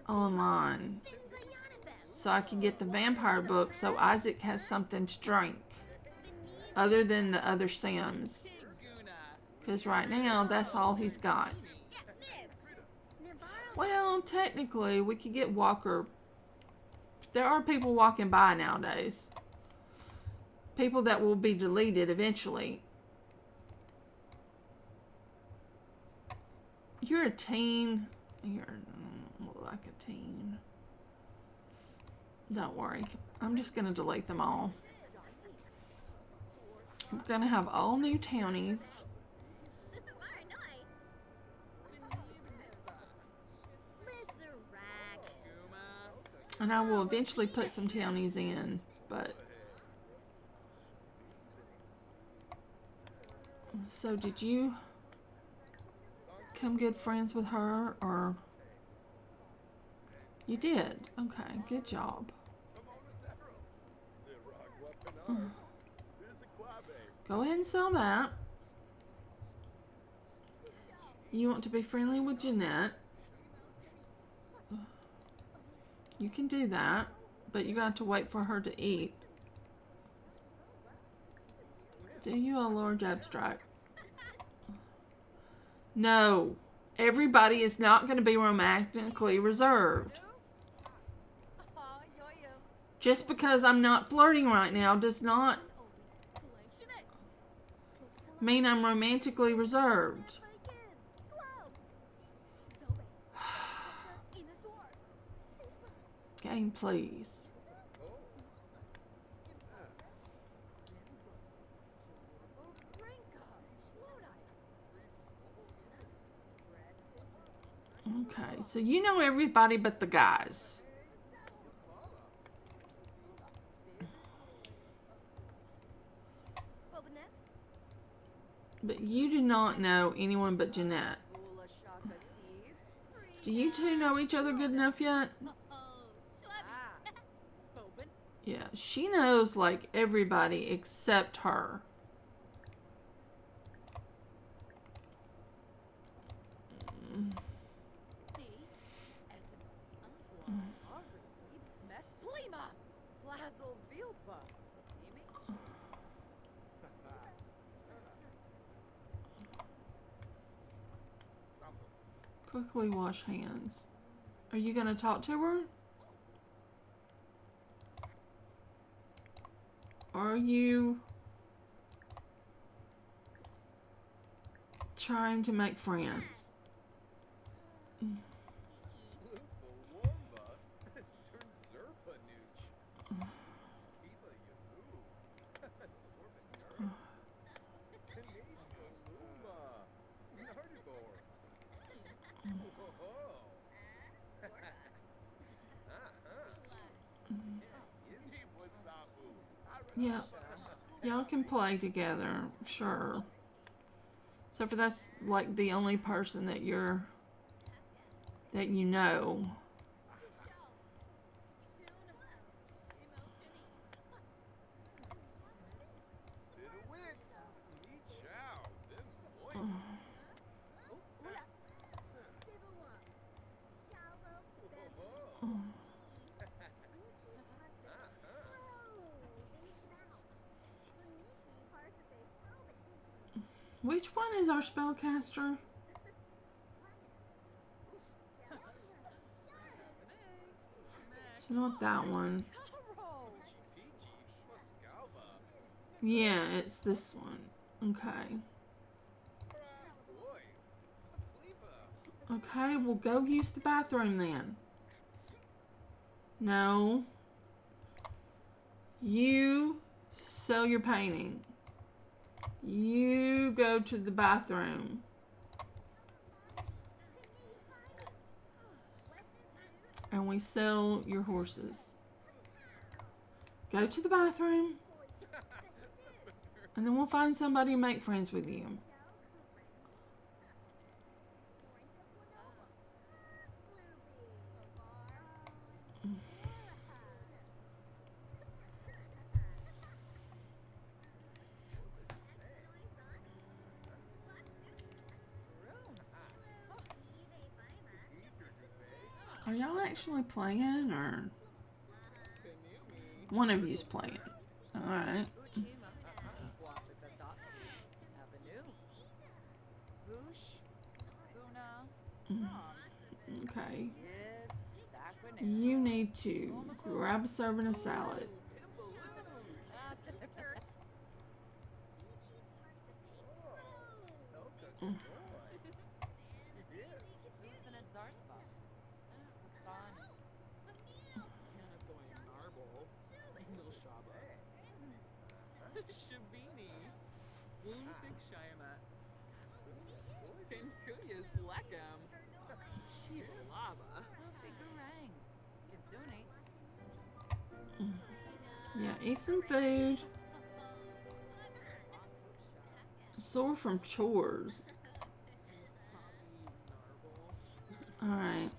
online. So I can get the vampire book so Isaac has something to drink other than the other Sims. Because right now, that's all he's got. Well, technically, we could get Walker. There are people walking by nowadays. People that will be deleted eventually. You're a teen. You're like a teen. Don't worry. I'm just going to delete them all. I'm going to have all new townies. And I will eventually put some townies in, but... So did you become good friends with her, or... You did? Okay, good job. Go ahead and sell that. You want to be friendly with Jeanette. You can do that, but you got to wait for her to eat. Do you a large abstract? No. Everybody is not going to be romantically reserved. Just because I'm not flirting right now does not mean I'm romantically reserved. Game, please. Okay, so you know everybody but the guys. But you do not know anyone but Jeanette. Do you two know each other good enough yet? Yeah, she knows like everybody except her. Quickly wash hands. Are you gonna talk to her? Are you trying to make friends? Yeah, y'all can play together, sure. Except for that's like the only person that you know. Which one is our spellcaster? It's not that one. Yeah, it's this one. Okay. Okay, well go use the bathroom then. No. You sell your painting. You go to the bathroom. And we sell your horses. Go to the bathroom. And then we'll find somebody to make friends with you. Are y'all actually playing, or one of you's playing? All right. Okay. You need to grab a serving of salad. Yeah, eat some food. Sore from chores. All right.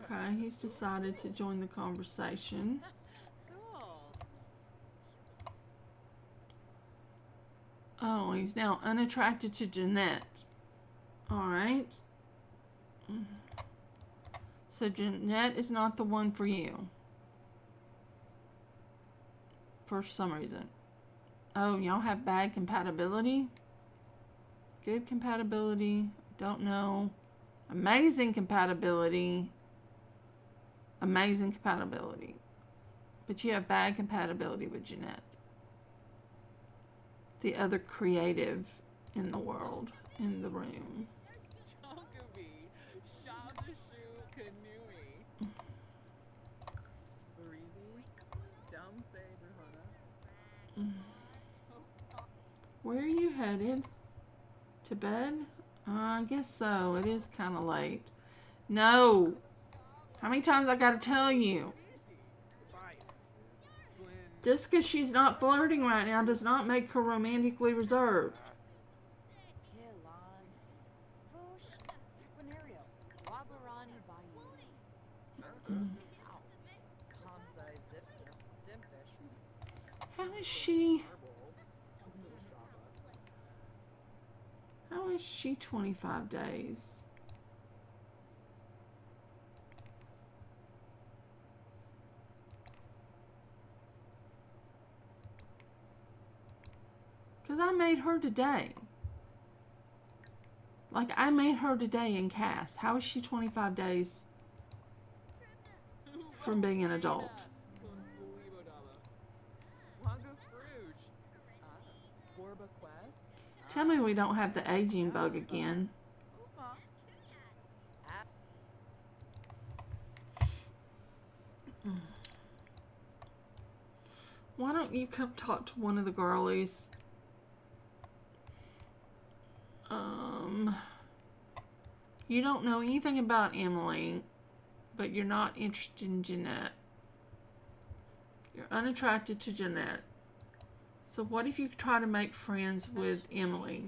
Okay, he's decided to join the conversation. Oh, he's now unattracted to Jeanette. All right. So Jeanette is not the one for you. For some reason. Oh, y'all have bad compatibility? Good compatibility. Don't know. Amazing compatibility. Amazing compatibility. But you have bad compatibility with Jeanette. The other creative in the world, in the room. Where are you headed? To bed? I guess so. It is kind of late. No. How many times I gotta tell you? Just because she's not flirting right now does not make her romantically reserved. How is she? How is she 25 days? Because I made her today. Like, I made her today in cast. How is she 25 days from being an adult? Tell me we don't have the aging bug again. Why don't you come talk to one of the girlies? You don't know anything about Emily, but you're not interested in Jeanette. You're unattracted to Jeanette. So what if you try to make friends with Emily?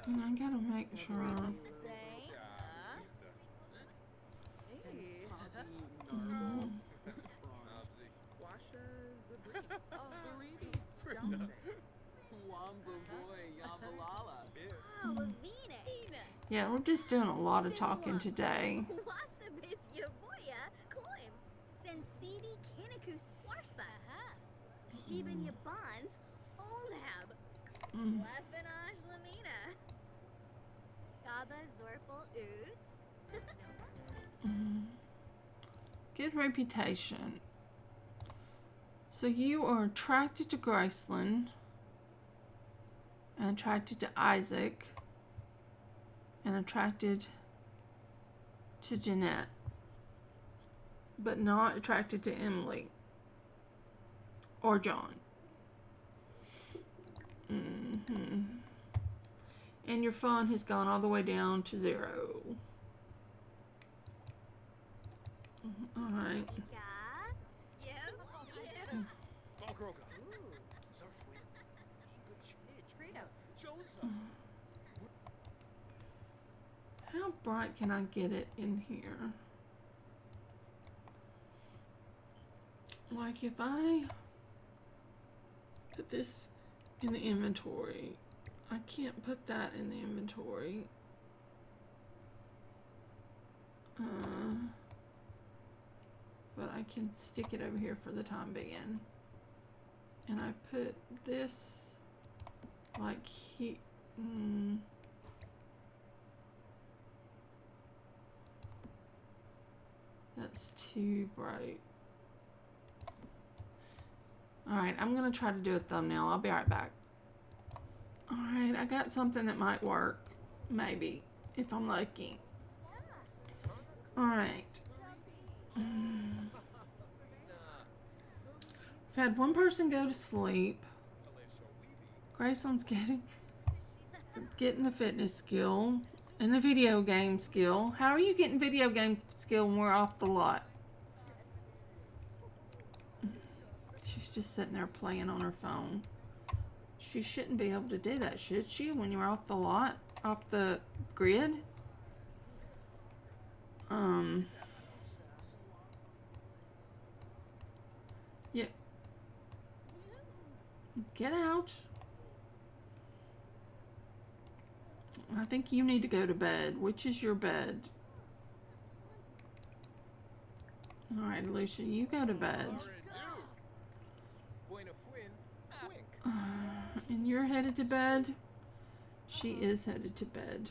And I gotta make sure. Yeah, we're just doing a lot of talking today. Good reputation. So you are attracted to Graceland and attracted to Isaac and attracted to Jeanette, but not attracted to Emily or John. And your fun has gone all the way down to 0. Alright. How bright can I get it in here? Like if I put this in the inventory, I can't put that in the inventory. But I can stick it over here for the time being. And I put this like he. That's too bright. Alright, I'm gonna try to do a thumbnail. I'll be right back. Alright, I got something that might work. Maybe, if I'm lucky. Alright. I've had one person go to sleep. Graceland's getting the fitness skill and the video game skill. How are you getting video game skill when we're off the lot? She's just sitting there playing on her phone. She shouldn't be able to do that, should she, when you're off the lot, off the grid? Yeah. Get out. I think you need to go to bed. Which is your bed? Alright, Lucia, you go to bed. And you're headed to bed? She is headed to bed.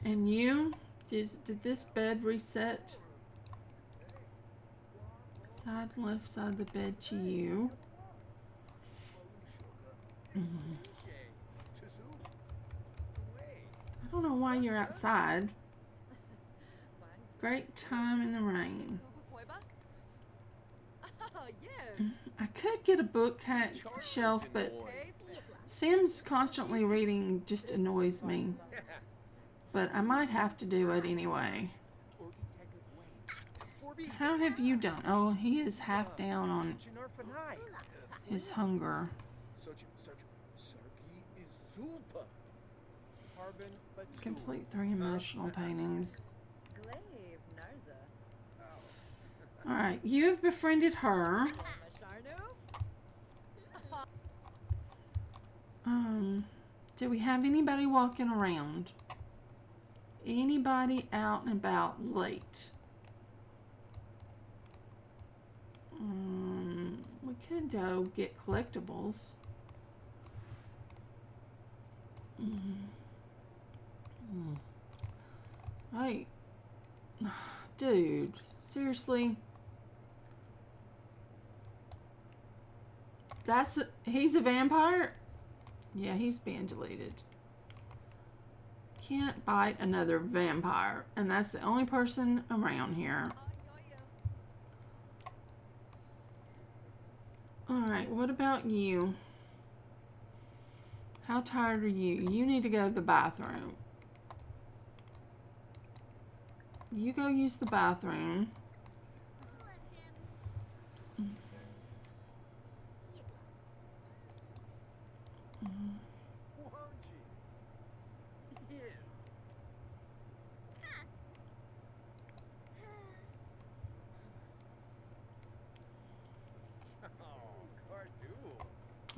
And you? Did this bed reset? Side and left side of the bed to you. I don't know why you're outside. Great time in the rain. I could get a bookshelf, but Sam's constantly reading just annoys me. But I might have to do it anyway. How have you done? Oh, he is half down on his hunger. Complete 3 emotional paintings. Alright, you have befriended her. Do we have anybody walking around? Anybody out and about late? We could go get collectibles. Hey, dude, seriously? He's a vampire? Yeah, he's being deleted. Can't bite another vampire, and that's the only person around here. Alright, what about you? How tired are you? You need to go to the bathroom. You go use the bathroom.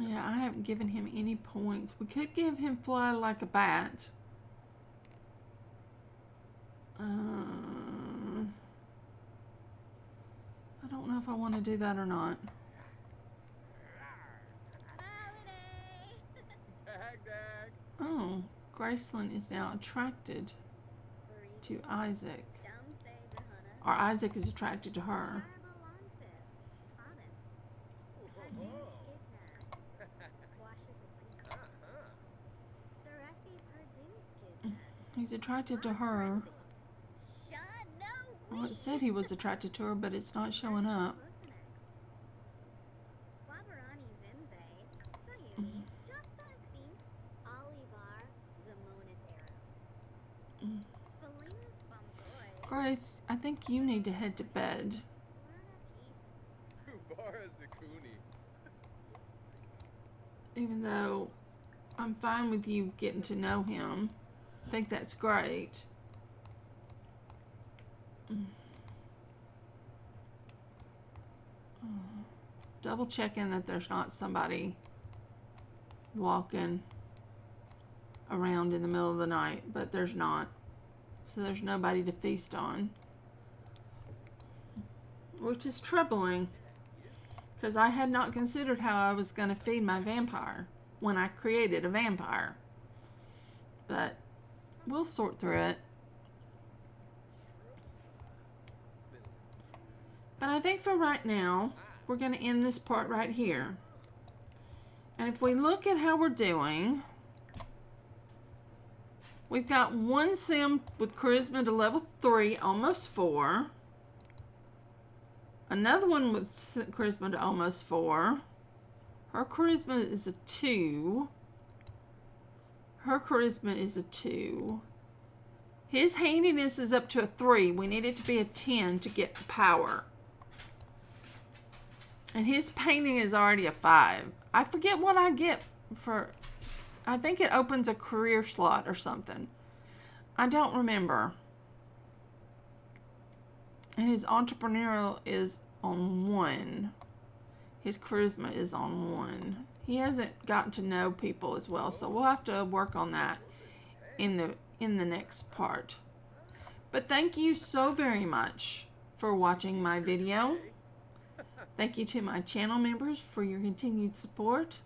Yeah, I haven't given him any points. We could give him fly like a bat. I don't know if I want to do that or not. Oh, Graceland is now attracted to Isaac. Or Isaac is attracted to her. He's attracted to her. Well, it said he was attracted to her, but it's not showing up. Grace, I think you need to head to bed. Even though I'm fine with you getting to know him. I think that's great. Double checking that there's not somebody walking around in the middle of the night, but there's not. So there's nobody to feast on. Which is troubling, because I had not considered how I was going to feed my vampire when I created a vampire. But we'll sort through it. But I think for right now, we're going to end this part right here. And if we look at how we're doing, we've got one sim with charisma to level 3, almost 4. Another one with charisma to almost 4. Her charisma is a 2. Her charisma is a 2. His handiness is up to a 3. We need it to be a 10 to get the power. And his painting is already a 5. I forget what I get for... I think it opens a career slot or something. I don't remember. And his entrepreneurial is on 1. His charisma is on 1. He hasn't gotten to know people as well, so we'll have to work on that in the next part. But thank you so very much for watching my video. Thank you to my channel members for your continued support.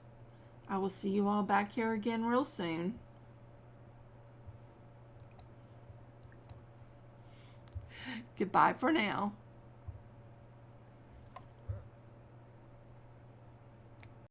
I will see you all back here again real soon. Goodbye for now.